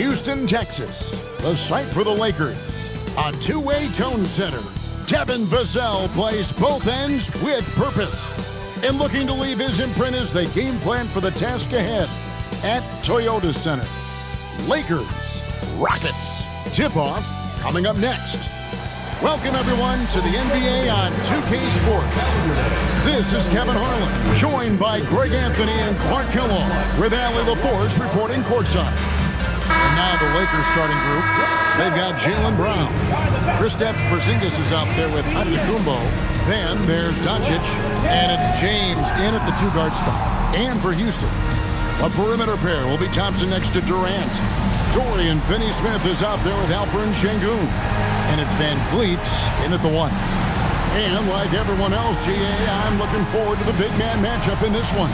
Houston, Texas, the site for the Lakers. A two-way tone setter. Devin Vassell plays both ends with purpose. And looking to leave his imprint as they game plan for the task ahead at Toyota Center. Lakers, Rockets. Tip-off coming up next. Welcome, everyone, to the NBA on 2K Sports. This is Kevin Harlan, joined by Greg Anthony and Clark Kellogg, with Allie LaForce reporting courtside. And now the Lakers starting group. They've got Jaylen Brown. Kristaps Porzingis is out there with Antetokounmpo. Then there's Doncic, and it's James in at the two-guard spot. And for Houston, a perimeter pair will be Thompson next to Durant. Dorian Finney-Smith is out there with Alperen Sengun. And it's Van Vliet in at the one. And like everyone else, GA, I'm looking forward to the big man matchup in this one.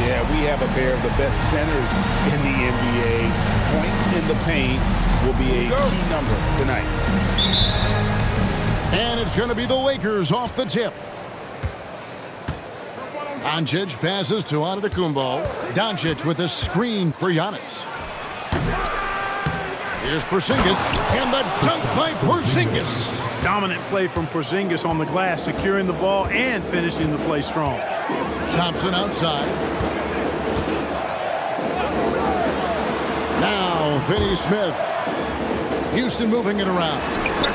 Yeah, we have a pair of the best centers in the NBA. Points in the paint will be a key number tonight. And it's going to be the Lakers off the tip. Doncic passes to Antetokounmpo. Doncic with a screen for Giannis. Here's Porzingis, and the dunk by Porzingis. Dominant play from Porzingis on the glass, securing the ball and finishing the play strong. Thompson outside. Now Finney-Smith. Houston moving it around.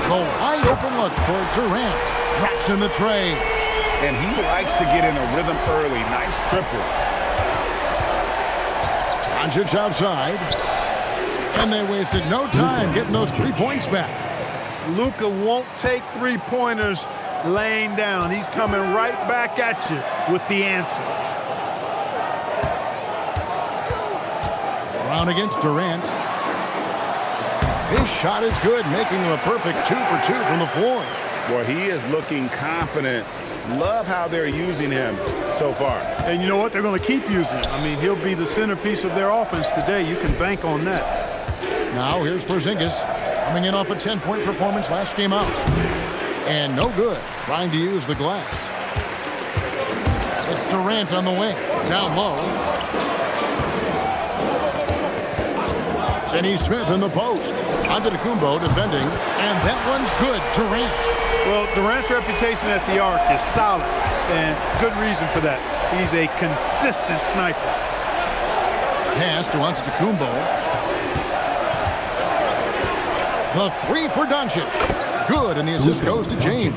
The wide open look for Durant. Drops in the tray. And he likes to get in a rhythm early. Nice triple. Doncic outside. And they wasted no time getting those 3 points back. Luka won't take three-pointers laying down. He's coming right back at you with the answer. Brown against Durant. His shot is good, making him a perfect 2 for 2 from the floor. Well, he is looking confident. Love how they're using him so far. And you know what? They're going to keep using him. I mean, he'll be the centerpiece of their offense today. You can bank on that. Now here's Porzingis, coming in off a 10-point performance last game out. And no good, trying to use the glass. It's Durant on the wing, down low. Finney-Smith in the post. Antetokounmpo defending, and that one's good. Durant. Well, Durant's reputation at the arc is solid, and good reason for that. He's a consistent sniper. Pass to Antetokounmpo. The three for Doncic. Good, and the assist goes to James.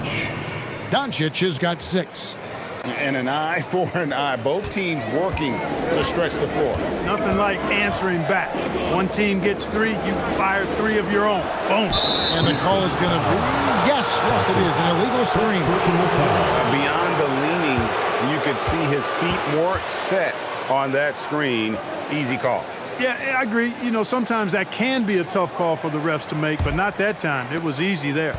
Doncic has got 6. And an eye for an eye. Both teams working to stretch the floor. Nothing like answering back. One team gets 3, you fire 3 of your own. Boom. And the call is going to be, yes, it is, an illegal screen. Beyond the leaning, you could see his feet more set on that screen. Easy call. Yeah, I agree. You know, sometimes that can be a tough call for the refs to make, but not that time. It was easy there.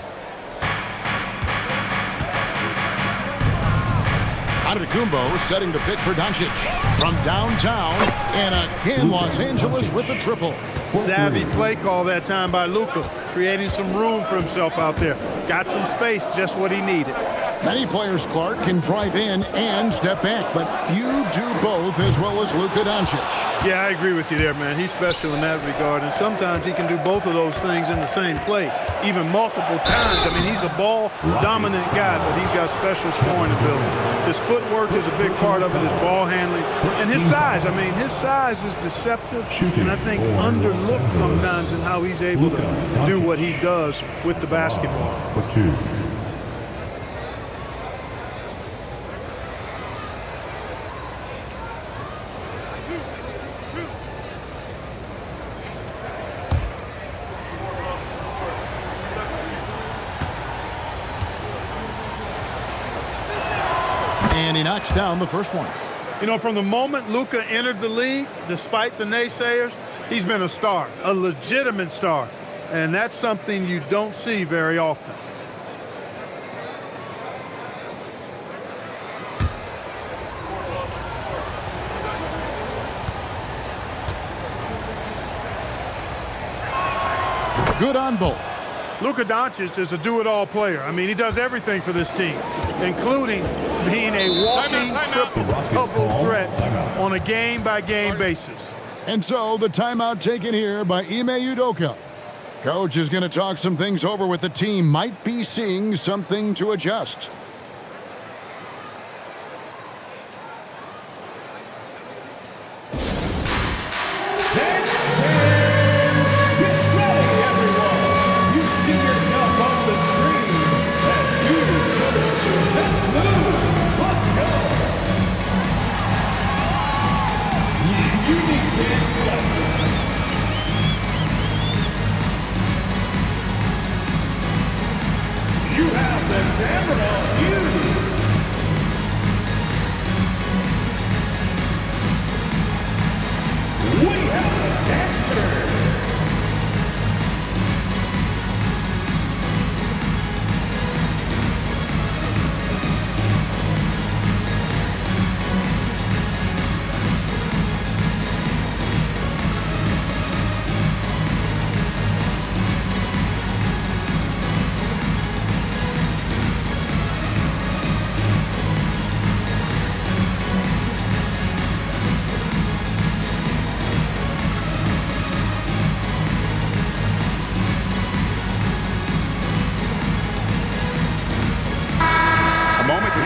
Antetokounmpo setting the pick for Doncic. From downtown, and again Los Angeles with the triple. Savvy play call that time by Luka, creating some room for himself out there. Got some space, just what he needed. Many players, Clark, can drive in and step back, but few do both as well as Luka Doncic. Yeah, I agree with you there, man. He's special in that regard, and sometimes he can do both of those things in the same play, even multiple times. I mean, he's a ball-dominant guy, but he's got special scoring ability. His footwork is a big part of it, his ball handling, and his size. I mean, his size is deceptive, and I think underlooked sometimes in how he's able to do what he does with the basketball. And he knocks down the first one. You know, from the moment Luka entered the league, despite the naysayers, he's been a star, a legitimate star. And that's something you don't see very often. Good on both. Luka Doncic is a do-it-all player. I mean, he does everything for this team, including being a walking triple-double threat on a game-by-game basis. And so the timeout taken here by Ime Udoka. Coach is going to talk some things over with the team. Might be seeing something to adjust.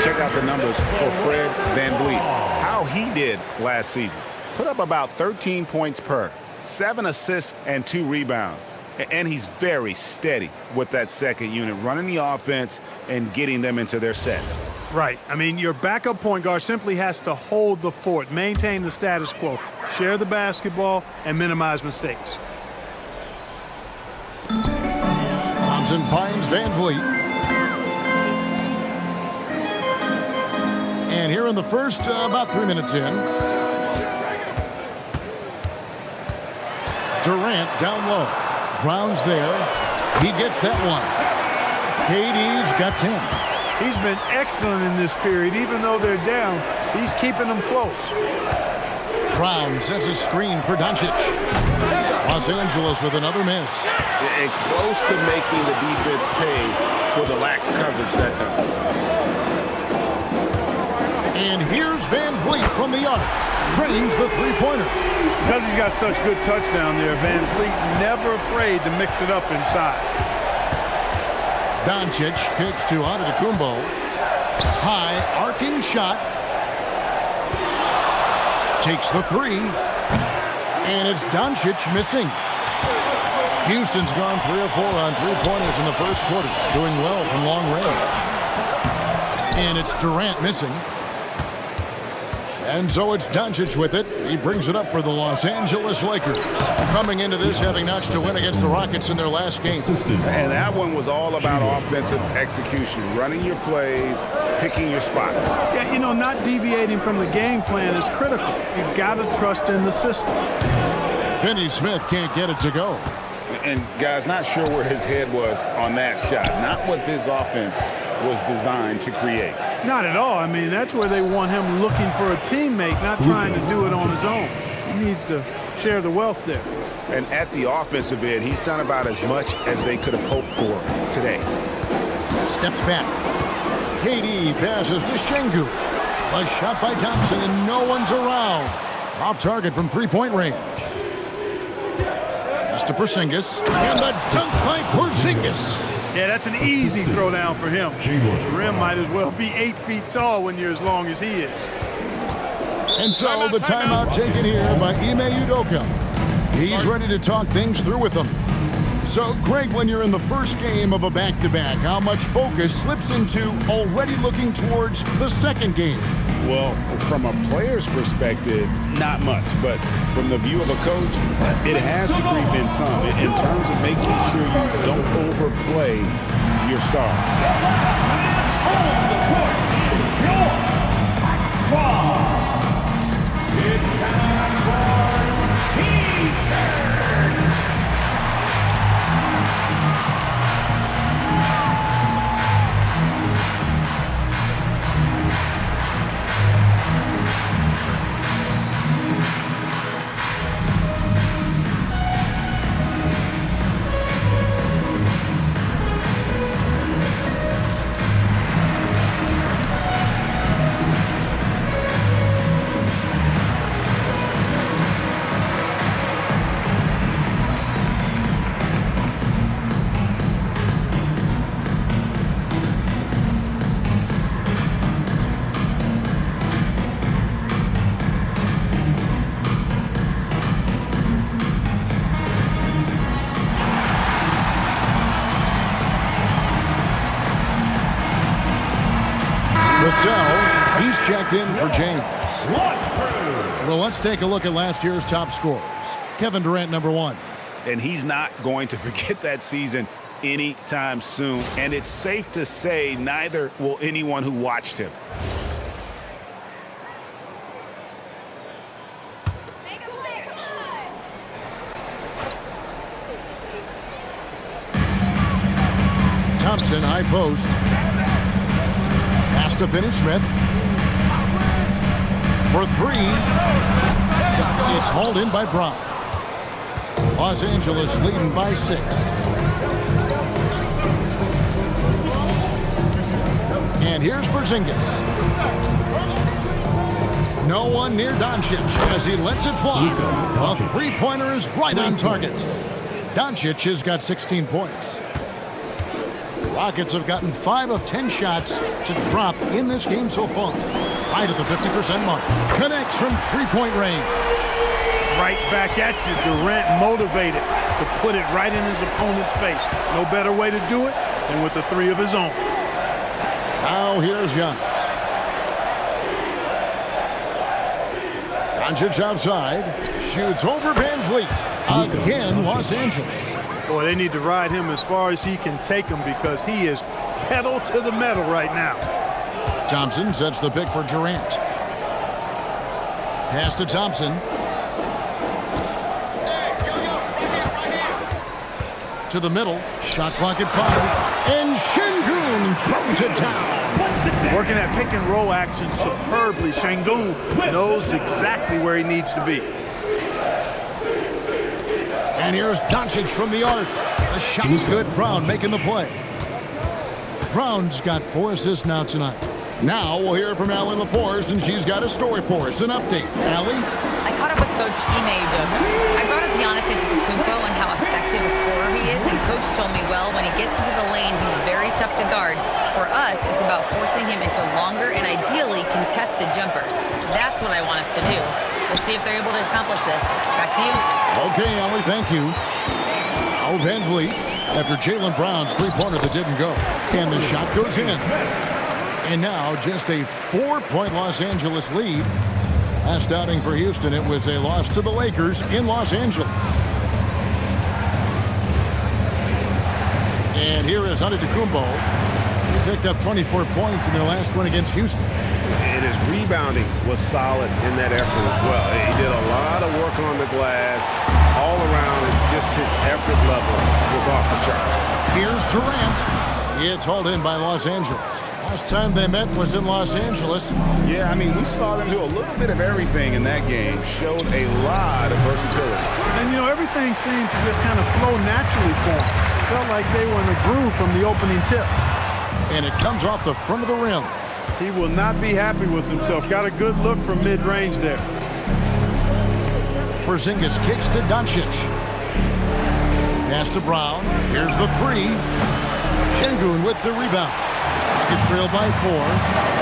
Check out the numbers for Fred VanVleet. How he did last season. Put up about 13 points per, 7 assists and 2 rebounds. And he's very steady with that second unit, running the offense and getting them into their sets. Right. I mean, your backup point guard simply has to hold the fort, maintain the status quo, share the basketball, and minimize mistakes. Thompson finds VanVleet. And here in the first, about 3 minutes in, Durant down low. Brown's there. He gets that one. KD's got 10. He's been excellent in this period. Even though they're down, he's keeping them close. Brown sets a screen for Doncic. Los Angeles with another miss. And close to making the defense pay for the lax coverage that time. And here's VanVleet from the arc. Drains the three-pointer. Because he's got such good touch down there, VanVleet never afraid to mix it up inside. Doncic kicks to Antetokounmpo. High, arcing shot. Takes the three. And it's Doncic missing. Houston's gone 3 of 4 on three-pointers in the first quarter. Doing well from long range. And it's Durant missing. And so it's Doncic with it. He brings it up for the Los Angeles Lakers. Coming into this, having notched a win against the Rockets in their last game. And that one was all about offensive execution, running your plays, picking your spots. Yeah, you know, not deviating from the game plan is critical. You've got to trust in the system. Finney Smith can't get it to go. And, guys, not sure where his head was on that shot. Not what this offense was designed to create. Not at all. I mean, that's where they want him looking for a teammate, not trying to do it on his own. He needs to share the wealth there. And at the offensive end, he's done about as much as they could have hoped for today. Steps back. KD passes to Şengün. A shot by Thompson, and no one's around. Off target from three-point range. Pass to Porzingis. And the dunk by Porzingis. Yeah, that's an easy throw down for him. The rim might as well be 8 feet tall when you're as long as he is. And so the timeout taken here by Ime Udoka. He's ready to talk things through with them. So, Greg, when you're in the first game of a back-to-back, how much focus slips into already looking towards the second game? Well, from a player's perspective, not much. But from the view of a coach, it has to creep in some in terms of making sure you don't overplay your stars. It's time for team. Vassell, he's checked in for James. Well, let's take a look at last year's top scorers. Kevin Durant, number 1. And he's not going to forget that season anytime soon. And it's safe to say neither will anyone who watched him. Thompson, high post. Pass to Finney-Smith. For 3. It's hauled in by Bryant. Los Angeles leading by 6. And here's Porzingis. No one near Doncic as he lets it fly. A three-pointer is right on target. Doncic has got 16 points. Rockets have gotten 5 of 10 shots to drop in this game so far. Right at the 50% mark. Connects from three-point range. Right back at you. Durant motivated to put it right in his opponent's face. No better way to do it than with the 3 of his own. Now here's Giannis. Doncic outside. Shoots over Van Vliet. Again, Los Angeles. Boy, they need to ride him as far as he can take him because he is pedal to the metal right now. Thompson sets the pick for Durant. Pass to Thompson. To the middle. Shot clock at 5. And Şengün throws it down. Working that pick and roll action superbly. Şengün knows exactly where he needs to be. And here's Doncic from the arc. The shot's good. Brown making the play. Brown's got 4 assists now tonight. Now we'll hear from Allie LaForce, and she's got a story for us. An update. Allie? I caught up with Coach Ime Udoka. I brought up Giannis Antetokounmpo and how effective a scorer he is, and Coach told me, well, when he gets into the lane, he's very tough to guard. For us, it's about forcing him into longer and ideally contested jumpers. That's what I want us to do. We'll see if they're able to accomplish this. Back to you. Okay, Allie, thank you. Now Van Vliet after Jaylen Brown's three-pointer that didn't go. And the shot goes in. And now just a 4-point Los Angeles lead. Last outing for Houston, it was a loss to the Lakers in Los Angeles. And here is Antetokounmpo. He picked up 24 points in their last one against Houston. And his rebounding was solid in that effort as well. He did a lot of work on the glass all around, and just his effort level was off the charts. Here's Durant. It's hauled in by Los Angeles. Last time they met was in Los Angeles. Yeah, I mean, we saw them do a little bit of everything in that game. Showed a lot of versatility. And, you know, everything seemed to just kind of flow naturally for them. Felt like they were in a groove from the opening tip. And it comes off the front of the rim. He will not be happy with himself. Got a good look from mid-range there. Porzingis kicks to Doncic. Pass to Brown. Here's the 3. Şengün with the rebound. Rockets trailed by 4.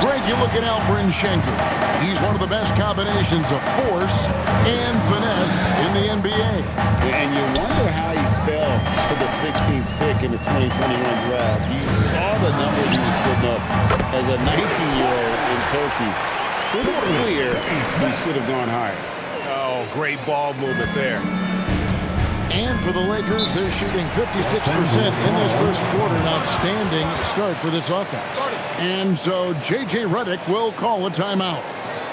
Greg, you're looking out for Şengün. He's one of the best combinations of force and finesse in the NBA. And you wonder how he fell to the 16th pick in the 2021 draft. You saw the numbers he was putting up as a 19-year-old in Turkey. Pretty clear he should have gone higher. Oh, great ball movement there. And for the Lakers, they're shooting 56% in this first quarter. An outstanding start for this offense. And so J.J. Redick will call a timeout.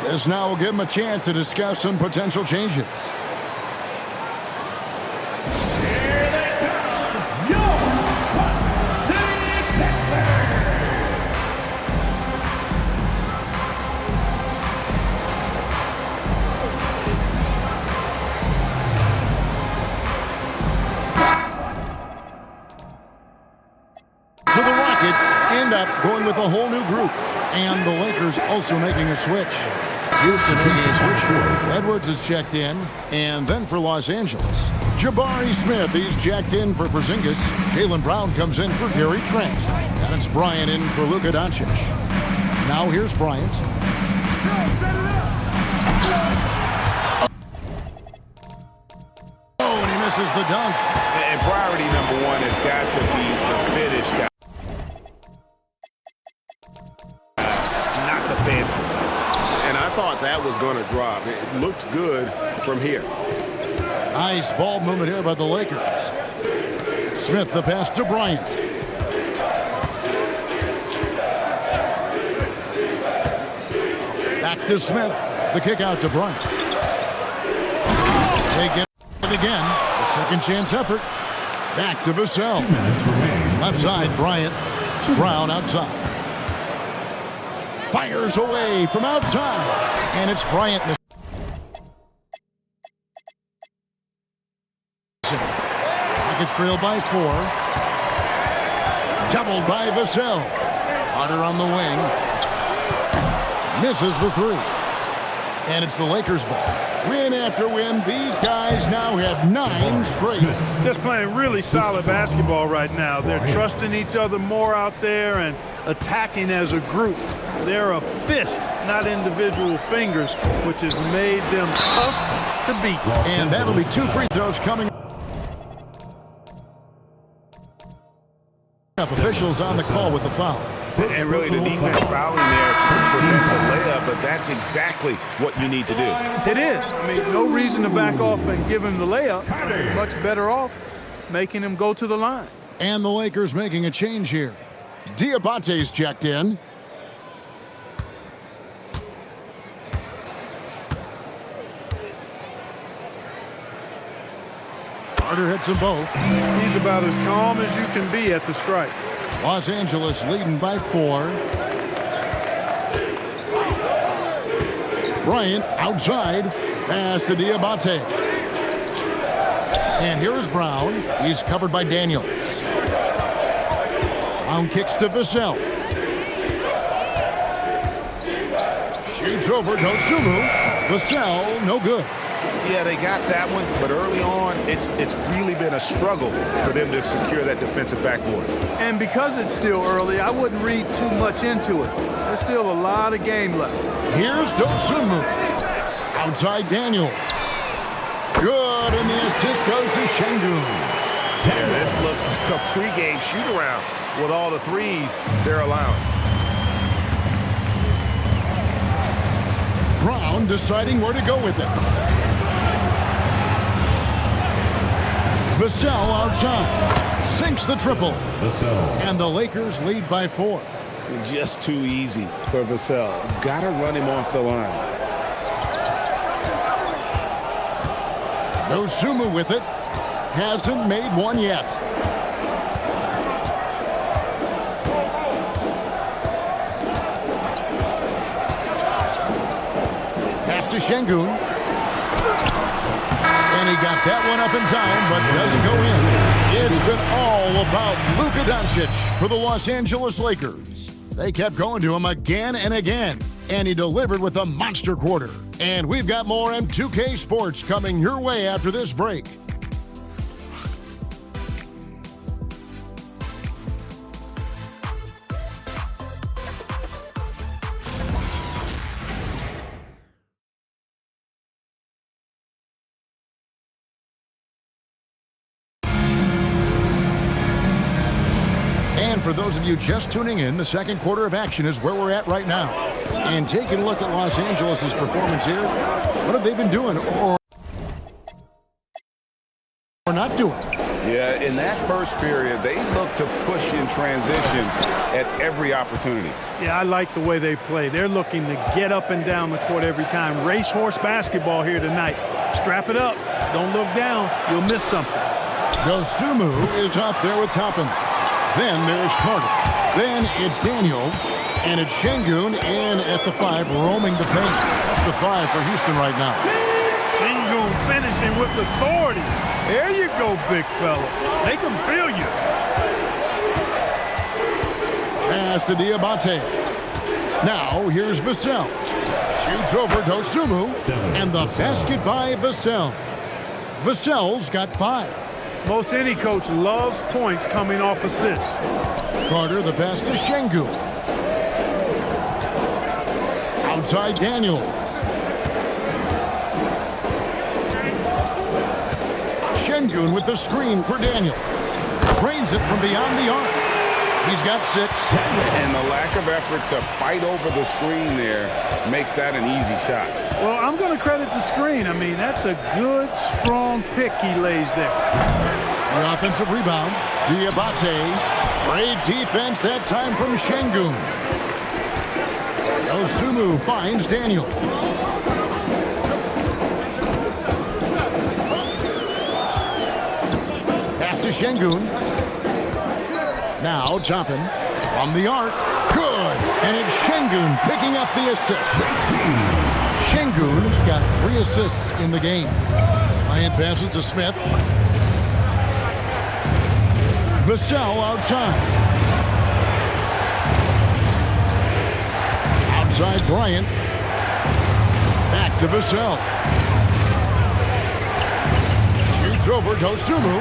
This now will give him a chance to discuss some potential changes. So the Rockets end up going with a whole new group. And the Lakers also making a switch. Houston making a switch here. Edwards is checked in. And then for Los Angeles, Jabari Smith, he's checked in for Porzingis. Jaylen Brown comes in for Gary Trent. And it's Bryant in for Luka Doncic. Now here's Bryant. Oh, and he misses the dunk. And priority number 1 has got to be the finish guy. thought that was going to drop. It looked good from here. Nice ball movement here by the Lakers. Smith, the pass to Bryant. Back to Smith. The kick out to Bryant. They get it again. A second chance effort. Back to Vassell. Left side, Bryant. Brown outside. Fires away from outside. And it's Bryant. Rockets trail by 4. Doubled by Vassell. Carter on the wing. Misses the 3. And it's the Lakers ball. Win after win, these guys now have 9 straight. Just playing really solid basketball right now. They're trusting each other more out there and attacking as a group. They're a fist, not individual fingers, which has made them tough to beat. And that'll be 2 free throws coming up. Officials on the call with the foul. And really the defense fouling there to prevent the layup, but that's exactly what you need to do. It is. I mean, no reason to back off and give him the layup. Much better off making him go to the line. And the Lakers making a change here. Diabate's checked in. Carter hits them both. He's about as calm as you can be at the strike. Los Angeles leading by 4. Bryant outside. Pass to Diabate. And here is Brown. He's covered by Daniels. Brown kicks to Vassell. Shoots over Dosunmu. Vassell, no good. Yeah, they got that one, but early on, it's really been a struggle for them to secure that defensive backboard. And because it's still early, I wouldn't read too much into it. There's still a lot of game left. Here's Dosunmu. Outside Daniel. Good, and the assist goes to Şengün. Yeah, this looks like a pregame shoot-around with all the threes they're allowing. Brown deciding where to go with it. Vassell outside. Sinks the triple. And the Lakers lead by 4. Just too easy for Vassell. Got to run him off the line. Dosunmu with it. Hasn't made one yet. Pass to Şengün. And he got that one up in time, but doesn't go in. It's been all about Luka Doncic for the Los Angeles Lakers. They kept going to him again and again, and he delivered with a monster quarter. And we've got more M2K Sports coming your way after this break. And for those of you just tuning in, the second quarter of action is where we're at right now. And taking a look at Los Angeles' performance here, what have they been doing or not doing? Yeah, in that first period, they looked to push in transition at every opportunity. Yeah, I like the way they play. They're looking to get up and down the court every time. Racehorse basketball here tonight. Strap it up. Don't look down. You'll miss something. Dosunmu is up there with Toppin. Then there's Carter. Then it's Daniels. And it's Şengün in at the 5, roaming the paint. That's the 5 for Houston right now. Şengün finishing with authority. There you go, big fella. Make them feel you. Pass to Diabate. Now here's Vassell. Shoots over Dosunmu. And the basket by Vassell. Vassell's got 5. Most any coach loves points coming off assists. Carter, the pass to Şengün. Outside Daniels. Şengün with the screen for Daniels. Drains it from beyond the arc. He's got 6. And the lack of effort to fight over the screen there makes that an easy shot. Well, I'm going to credit the screen. I mean, that's a good, strong pick he lays there. The offensive rebound. Diabate. Great defense that time from Şengün. Osumu finds Daniels. Pass to Şengün. Now Toppin from the arc. Good. And it's Şengün picking up the assist. Şengün's got 3 assists in the game. Bryant passes to Smith. Vassell outside. Outside Bryant. Back to Vassell. Shoots over to Osumu.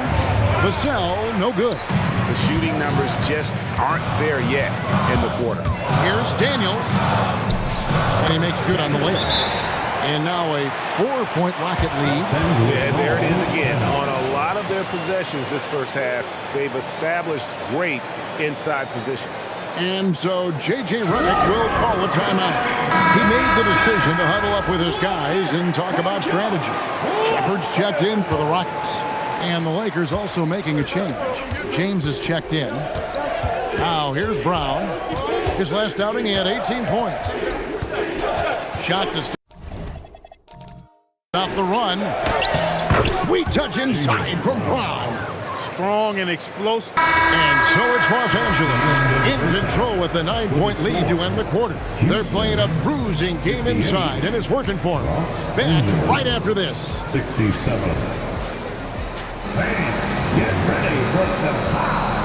Vassell, no good. The shooting numbers just aren't there yet in the quarter. Here's Daniels. And he makes good on the layup. And now a 4-point Rocket lead. And there it is again. On a lot of their possessions this first half, they've established great inside position. And so J.J. Redick will call a timeout. He made the decision to huddle up with his guys and talk about strategy. Shepard's checked in for the Rockets. And the Lakers also making a change. James is checked in. Now here's Brown. His last outing, he had 18 points. Shot to stop the run. Sweet touch inside from Brown. Strong and explosive. And so it's Los Angeles in control with a 9-point lead to end the quarter. They're playing a bruising game inside, and it's working for them. Back right after this. 67. Fans, get ready for some high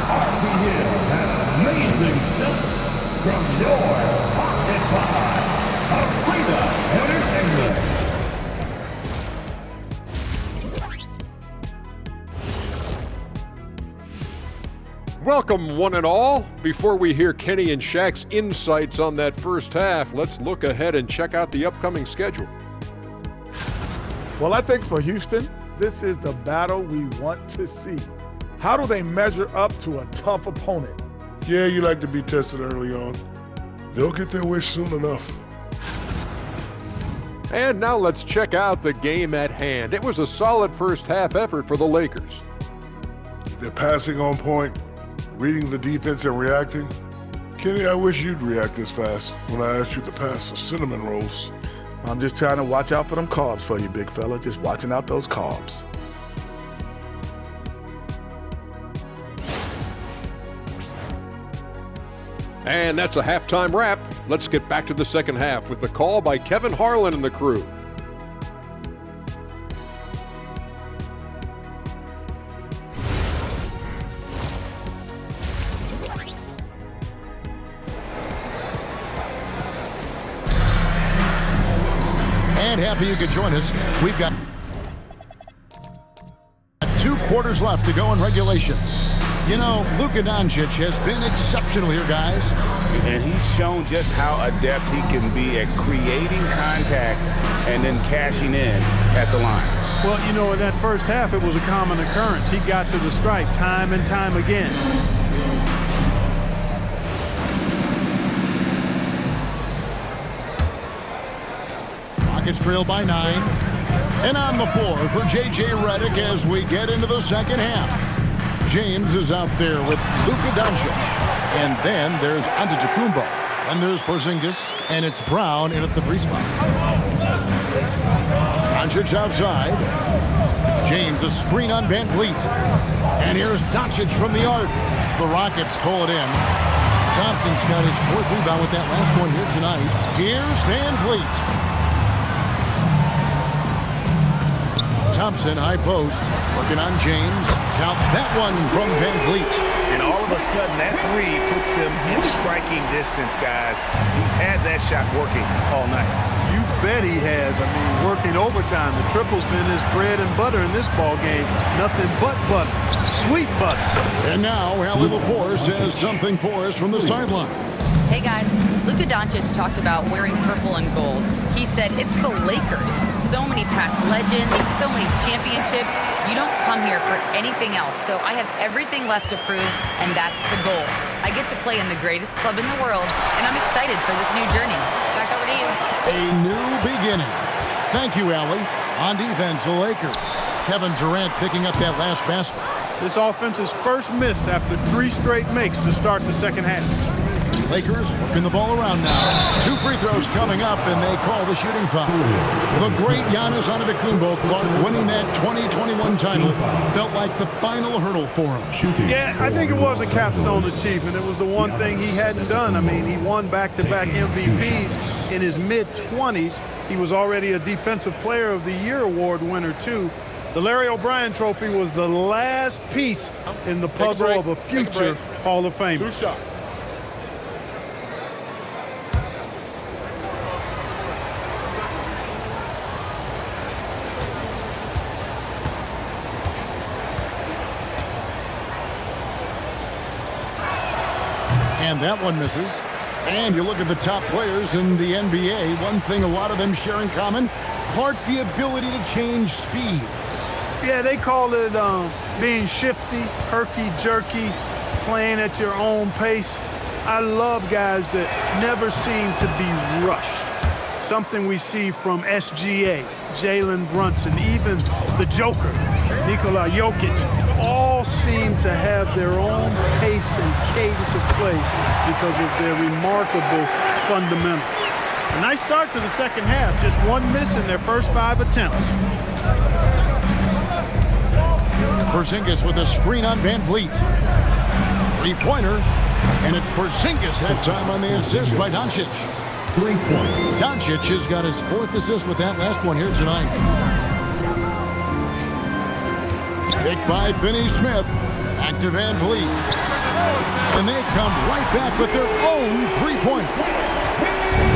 RPM and amazing stunts from your pocket by Arena Entertainment. Welcome, one and all. Before we hear Kenny and Shaq's insights on that first half, let's look ahead and check out the upcoming schedule. Well, I think for Houston, this is the battle we want to see. How do they measure up to a tough opponent? Yeah, you like to be tested early on. They'll get their wish soon enough. And now let's check out the game at hand. It was a solid first half effort for the Lakers. They're passing on point, reading the defense and reacting. Kenny, I wish you'd react this fast when I asked you to pass the cinnamon rolls. I'm just trying to watch out for them carbs for you, big fella. Just watching out those carbs. And that's a halftime wrap. Let's get back to the second half with the call by Kevin Harlan and the crew. And happy you could join us. We've got 2 quarters left to go in regulation. You know, Luka Doncic has been exceptional here, guys. And he's shown just how adept he can be at creating contact and then cashing in at the line. Well, you know, in that first half, it was a common occurrence. He got to the stripe time and time again. Rockets trail by 9. And on the floor for J.J. Redick as we get into the second half. James is out there with Luka Doncic. And then there's Antetokounmpo. And there's Porzingis. And it's Brown in at the 3 spot. Doncic outside. James a screen on Van Vliet. And here's Doncic from the arc. The Rockets pull it in. Thompson's got his 4th rebound with that last one here tonight. Here's Van Vliet. Thompson, high post, working on James. Count that one from Van Vliet. And all of a sudden, that 3 puts them in striking distance, guys. He's had that shot working all night. You bet he has. I mean, working overtime. The triple's been his bread and butter in this ball game. Nothing but butter. Sweet butter. And now, Allie LaForce has something for us from the sideline. Hey guys, Luka Doncic talked about wearing purple and gold. He said, it's the Lakers. So many past legends, so many championships. You don't come here for anything else. So I have everything left to prove, and that's the goal. I get to play in the greatest club in the world, and I'm excited for this new journey. Back over to you. A new beginning. Thank you, Allie. On defense, the Lakers. Kevin Durant picking up that last basket. This offense's first miss after 3 straight makes to start the second half. Lakers working the ball around now. 2 free throws coming up, and they call the shooting foul. The great Giannis Antetokounmpo, Clark, winning that 2021 title, felt like the final hurdle for him. Yeah, I think it was a capstone achievement. It was the one thing he hadn't done. I mean, he won back-to-back MVPs in his mid-20s. He was already a Defensive Player of the Year award winner, too. The Larry O'Brien Trophy was the last piece in the puzzle of a future Hall of Famer. 2 shots. And that one misses. And you look at the top players in the NBA, one thing a lot of them share in common, Clark, the ability to change speed. Yeah, they call it being shifty, herky-jerky, playing at your own pace. I love guys that never seem to be rushed. Something we see from SGA, Jalen Brunson, even the Joker, Nikola Jokic, all seem to have their own pace and cadence of play because of their remarkable fundamentals. A nice start to the second half, just 1 miss in their first 5 attempts. Porzingis with a screen on Van Vliet. 3-pointer, and it's Porzingis that time on the assist by Doncic. 3 points. Doncic has got his 4th assist with that last one here tonight. Picked by Finney-Smith. Back to Van Vliet. And they come right back with their own 3-pointer.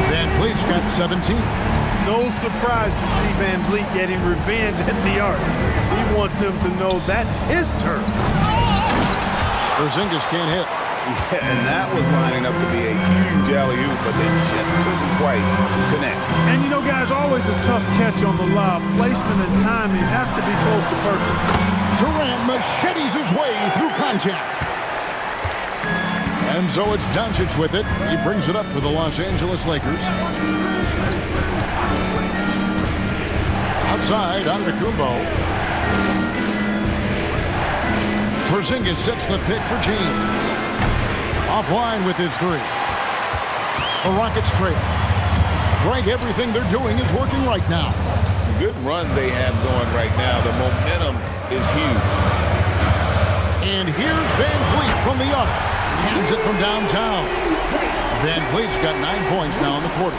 Van Vliet's got 17. No surprise to see Van Vliet getting revenge at the arc. He wants them to know that's his turn. Porzingis can't hit. Yeah, and that was lining up to be a huge alley-oop, but they just couldn't quite connect. And you know, guys, always a tough catch on the lob. Placement and timing have to be close to perfect. Durant machetes his way through contact. And so it's Doncic with it. He brings it up for the Los Angeles Lakers. Outside, Antetokounmpo. Porzingis sets the pick for James. Offline with his 3. The Rockets trail. Greg, everything they're doing is working right now. Good run they have going right now. The momentum is huge. And here's Van Vliet from the arc. Hands it from downtown. Van Vliet's got 9 points now in the quarter.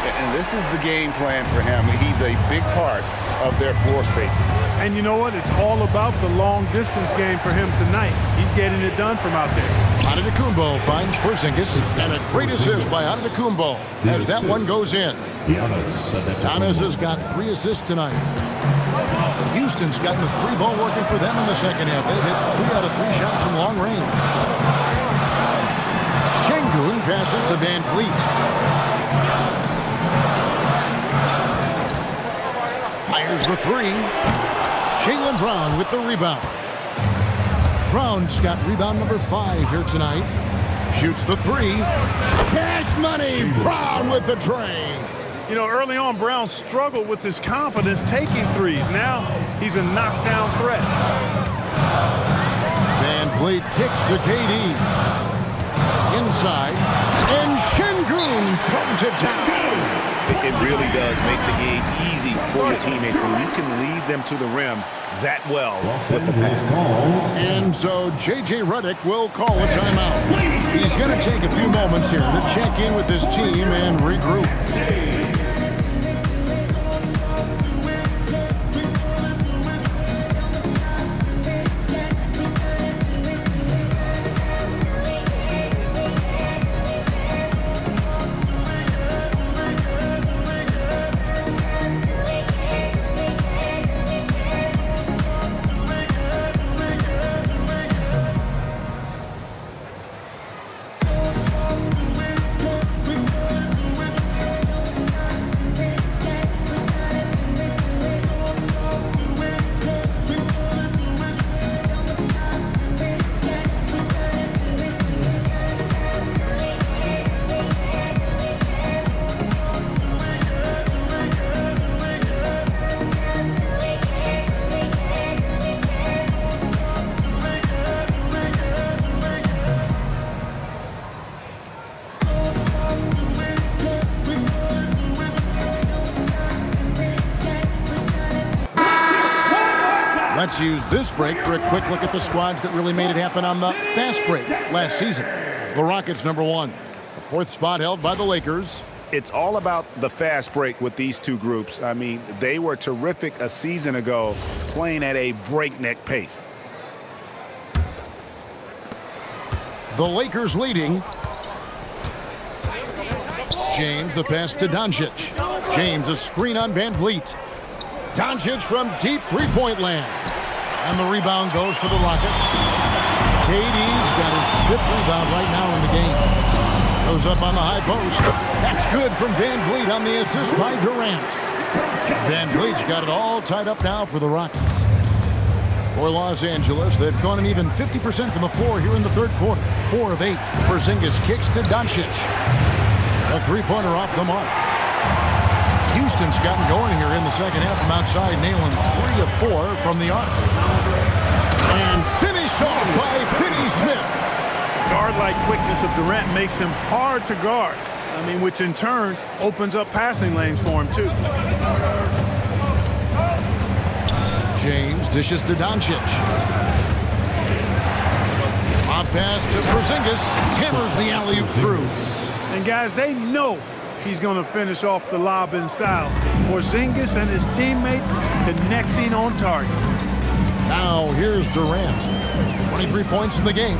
And this is the game plan for him. He's a big part of their floor spacing. And you know what? It's all about the long-distance game for him tonight. He's getting it done from out there. Antetokounmpo finds Porzingis, and a great assist by Antetokounmpo as that one goes in. Giannis has got 3 assists tonight. Houston's gotten the 3 ball working for them in the second half. They've hit 3 out of 3 shots from long range. Şengün passes to Van Vliet. Fires the 3. Jaylen Brown with the rebound. Brown's got rebound number 5 here tonight. Shoots the 3. Cash money. Brown with the tray. You know, early on, Brown struggled with his confidence taking threes. Now he's a knockdown threat. Van Vliet kicks to KD. Inside. And Şengün throws it down. It really does make the game easy for your teammates when you can lead them to the rim that well with the pass. And so J.J. Redick will call a timeout. He's going to take a few moments here to check in with his team and regroup. Let's use this break for a quick look at the squads that really made it happen on the fast break last season. The Rockets, number 1. The 4th spot held by the Lakers. It's all about the fast break with these two groups. I mean, they were terrific a season ago, playing at a breakneck pace. The Lakers leading. James, the pass to Doncic. James, a screen on Van Vliet. Doncic from deep three-point land. And the rebound goes to the Rockets. KD's got his 5th rebound right now in the game. Goes up on the high post. That's good from Van Vliet on the assist by Durant. Van Vliet's got it all tied up now for the Rockets. For Los Angeles, they've gone an even 50% from the floor here in the 3rd quarter. 4 of 8. Porzingis kicks to Doncic. A three-pointer off the mark. Houston's gotten going here in the second half from outside, nailing 3 of 4 from the arc. And finished off by Finney-Smith. Guard-like quickness of Durant makes him hard to guard. I mean, which in turn opens up passing lanes for him, too. James dishes to Doncic. Off pass to Porzingis. Hammers the alley-oop through. And guys, they know he's going to finish off the lob in style. Porzingis and his teammates connecting on target. Now here's Durant. 23 points in the game.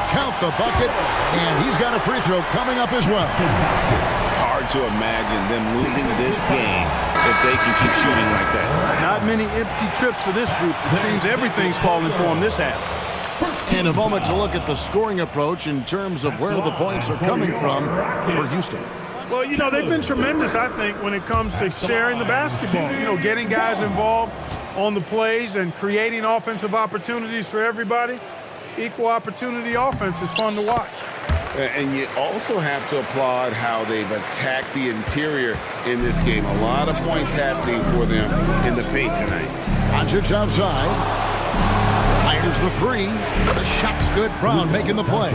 Count the bucket, and he's got a free throw coming up as well. Hard to imagine them losing this game if they can keep shooting like that. Not many empty trips for this group. It seems everything's falling for them this half. In a moment to look at the scoring approach in terms of where the points are coming from for Houston. Well, you know, they've been tremendous, I think, when it comes to sharing the basketball. You know, getting guys involved on the plays and creating offensive opportunities for everybody. Equal opportunity offense is fun to watch. And you also have to applaud how they've attacked the interior in this game. A lot of points happening for them in the paint tonight. Doncic outside. Fires the 3. The shot's good. Brown making the play.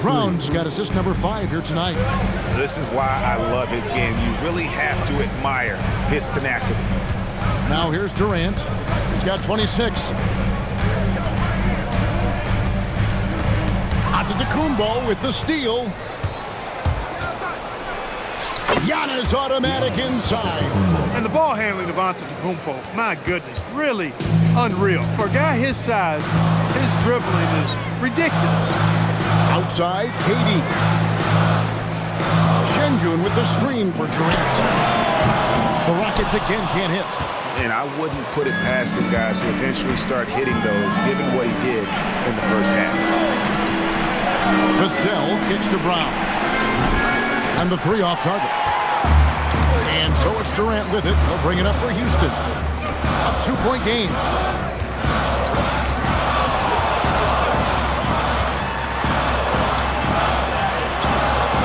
Brown's got assist number 5 here tonight. This is why I love his game. You really have to admire his tenacity. Now here's Durant. He's got 26. Antetokounmpo with the steal. Giannis automatic inside. And the ball handling of Antetokounmpo, my goodness, really unreal. For a guy his size, his dribbling is ridiculous. Outside, KD. Şengün with the screen for Durant. The Rockets again can't hit. And I wouldn't put it past him, guys, to eventually start hitting those, given what he did in the first half. Vassell kicks to Brown. And the 3 off target. And so it's Durant with it. He'll bring it up for Houston. A 2-point game.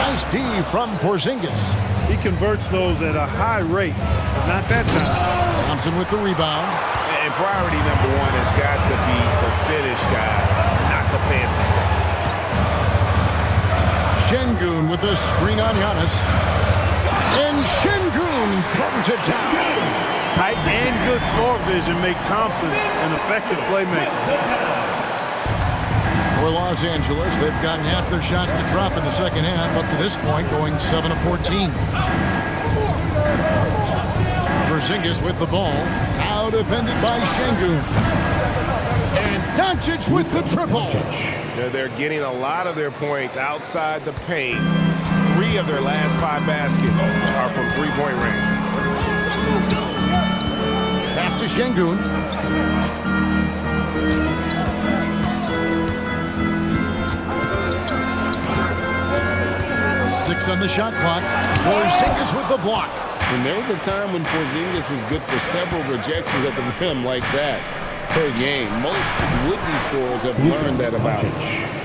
Nice D from Porzingis. He converts those at a high rate, but not that time. Thompson with the rebound. And priority number 1 has got to be the finish, guys, not the fancy stuff. Şengün with the screen on Giannis. And Şengün throws it down. Height and good floor vision make Thompson an effective playmaker. For Los Angeles, they've gotten half their shots to drop in the second half, up to this point going 7 of 14. Porzingis with the ball, now defended by Şengün. And Doncic with the triple. They're getting a lot of their points outside the paint. 3 of their last 5 baskets are from three-point range. Pass to Şengün. Six on the shot clock. Porzingis with the block. And there was a time when Porzingis was good for several rejections at the rim like that per game. Most would-be scorers have learned that about him.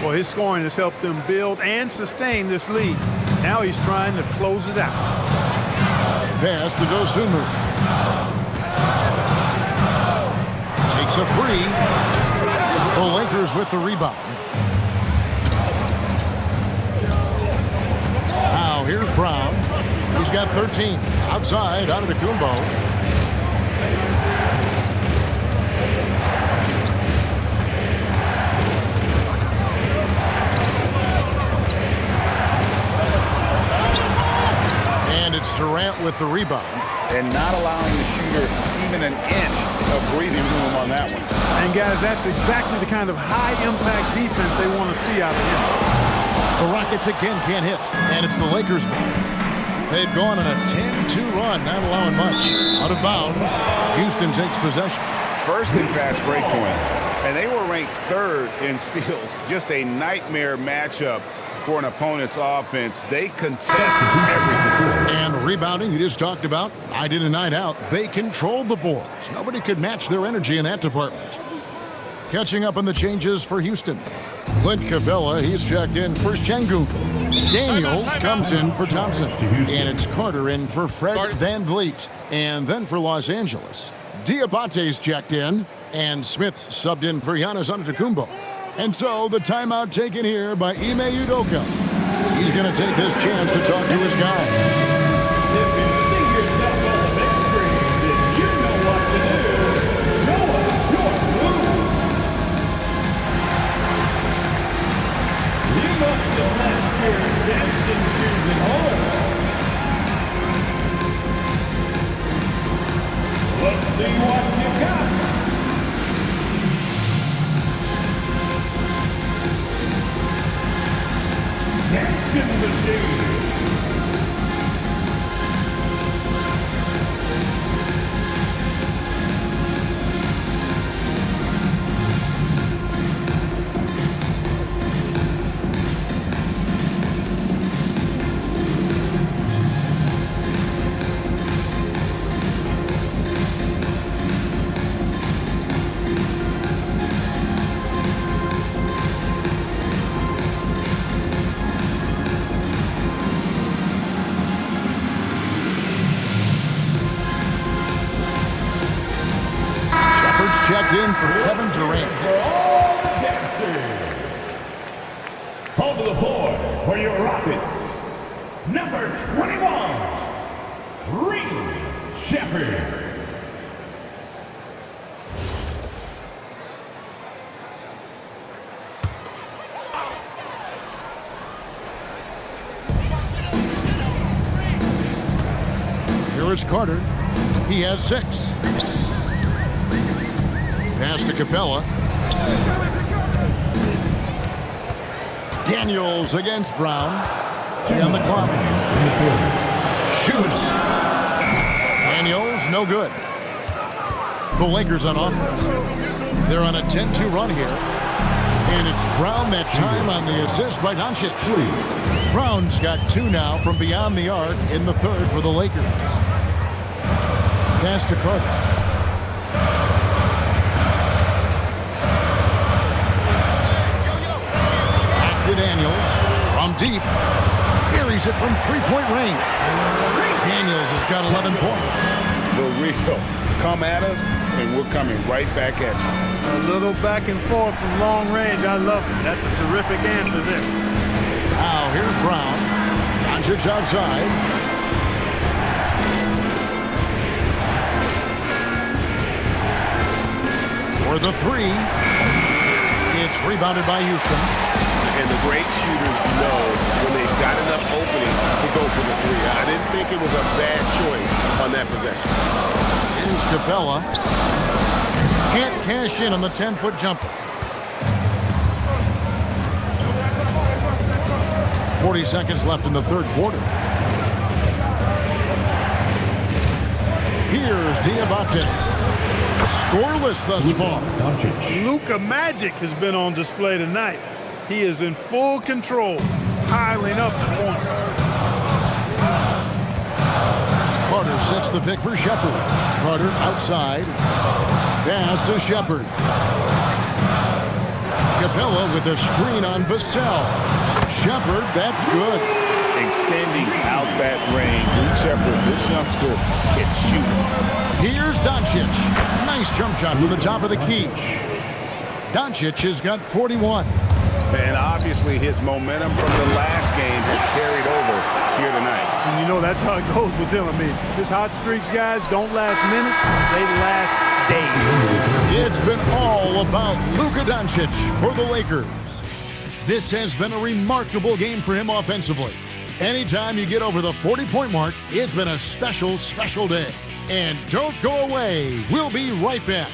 Well, his scoring has helped them build and sustain this lead. Now he's trying to close it out. Pass to Dosunmu. Takes a 3. The Lakers with the rebound. Now here's Brown. He's got 13. Outside, out of the Kumbo. And it's Durant with the rebound. And not allowing the shooter even an inch of breathing room on that one. And guys, that's exactly the kind of high-impact defense they want to see out of him. The Rockets again can't hit, and it's the Lakers' ball. They've gone on a 10-2 run, not allowing much. Out of bounds, Houston takes possession. First in fast break points, and they were ranked third in steals. Just a nightmare matchup for an opponent's offense. They contest everything. And the rebounding you just talked about, night in and night out, they controlled the boards. Nobody could match their energy in that department. Catching up on the changes for Houston. Clint Capella, he's checked in for Şengün. Daniels comes in for Thompson. And it's Carter in for Fred Van Vliet. And then for Los Angeles, Diabate's checked in. And Smith's subbed in for Giannis Antetokounmpo. And so the timeout taken here by Ime Udoka. He's going to take this chance to talk to his guy. If you see yourself on the big screen, then you know what to do. Show us your moves. You must have left your dancing shoes at home. Let's see what you got. Dancing machine. Checked in for Kevin Durant. For all the dancers. Hold to the floor for your Rockets. Number 21, Reed Shepherd. Here is Carter. He has 6. Pass to Capella. Daniels against Brown. On the clock. Shoots. Daniels, no good. The Lakers on offense. They're on a 10-2 run here. And it's Brown that time on the assist by Doncic. Brown's got 2 now from beyond the arc in the third for the Lakers. Pass to Carter. Daniels from deep. Carries it from 3-point range. Daniels has got 11 points. The Rio, come at us, and we're coming right back at you. A little back and forth from long range. I love it. That's a terrific answer there. Now here's Brown. Doncic outside. For the 3. It's rebounded by Houston. And the great shooters know when they've got enough opening to go for the 3. I didn't think it was a bad choice on that possession. Here's Capella. Can't cash in on the 10-foot jumper. 40 seconds left in the third quarter. Here's Diabate. Scoreless thus far. Luka Magic has been on display tonight. He is in full control, piling up the points. Carter sets the pick for Shepherd. Carter outside. Pass to Shepherd. Capella with a screen on Vassell. Shepherd, that's good. Extending out that range. Reed Shepherd, this youngster can shoot. Here's Doncic. Nice jump shot from the top of the key. Doncic has got 41. And obviously his momentum from the last game has carried over here tonight. And you know that's how it goes with him. I mean, his hot streaks, guys, don't last minutes. They last days. It's been all about Luka Doncic for the Lakers. This has been a remarkable game for him offensively. Anytime you get over the 40-point mark, it's been a special, special day. And don't go away. We'll be right back.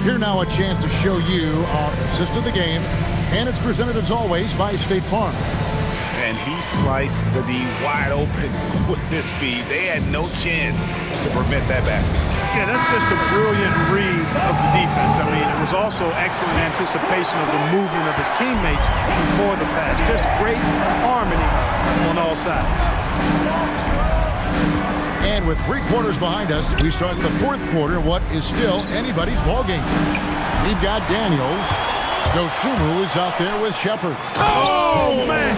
Here now a chance to show you our assist of the game, and it's presented as always by State Farm. And he sliced the D wide open with his speed. They had no chance to prevent that basket. Yeah, that's just a brilliant read of the defense. I mean, it was also excellent anticipation of the movement of his teammates before the pass. Just great harmony on all sides. And with 3 quarters behind us, we start the 4th quarter, what is still anybody's ball game. We've got Daniels. Dosunmu is out there with Shepard. Oh, man!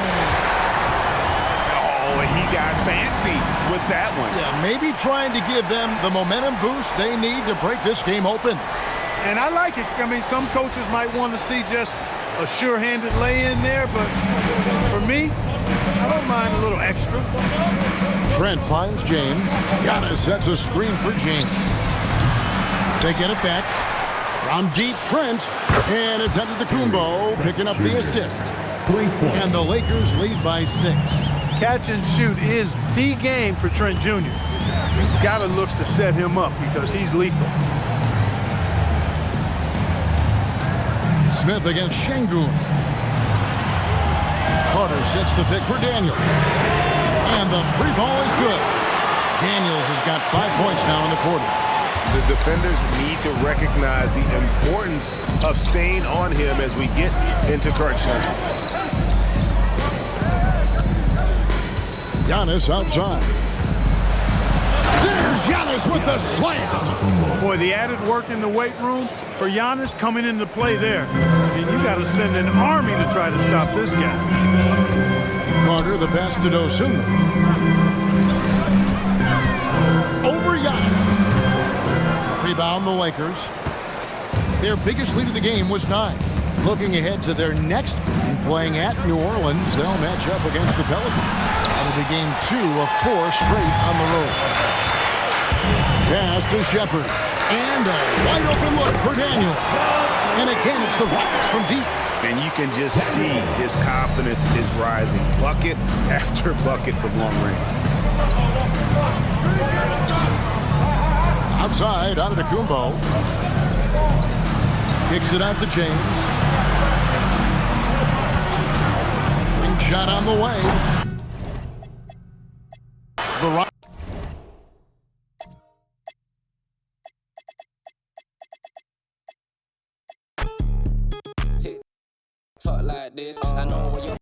Oh, he got fancy with that one. Yeah, maybe trying to give them the momentum boost they need to break this game open. And I like it. I mean, some coaches might want to see just a sure-handed lay-in there, but for me, I don't mind a little extra. Trent finds James. Giannis sets a screen for James. They get it back. From deep, Trent. And it's Antetokounmpo picking up the assist. And the Lakers lead by 6. Catch and shoot is the game for Trent Jr. You've got to look to set him up because he's lethal. Smith against Şengün. Carter sets the pick for Daniels. And the 3 ball is good. Daniels has got 5 points now in the quarter. The defenders need to recognize the importance of staying on him as we get into crunch time. Giannis outside. There's Giannis with the slam. Boy, the added work in the weight room for Giannis coming into play there. I mean, you got to send an army to try to stop this guy. Carter, the pass to Dosunmu. Over Giannis. Rebound the Lakers. Their biggest lead of the game was 9. Looking ahead to their next game, playing at New Orleans, they'll match up against the Pelicans. That'll be game 2 of 4 straight on the road. Pass to Shepard. And a wide open look for Daniels. And again, it's the Rockets from deep. And you can just see his confidence is rising. Bucket after bucket from long range. Outside, Antetokounmpo. Kicks it out to James. Ring shot on the way. The Rockets. Talk like this. I know when you're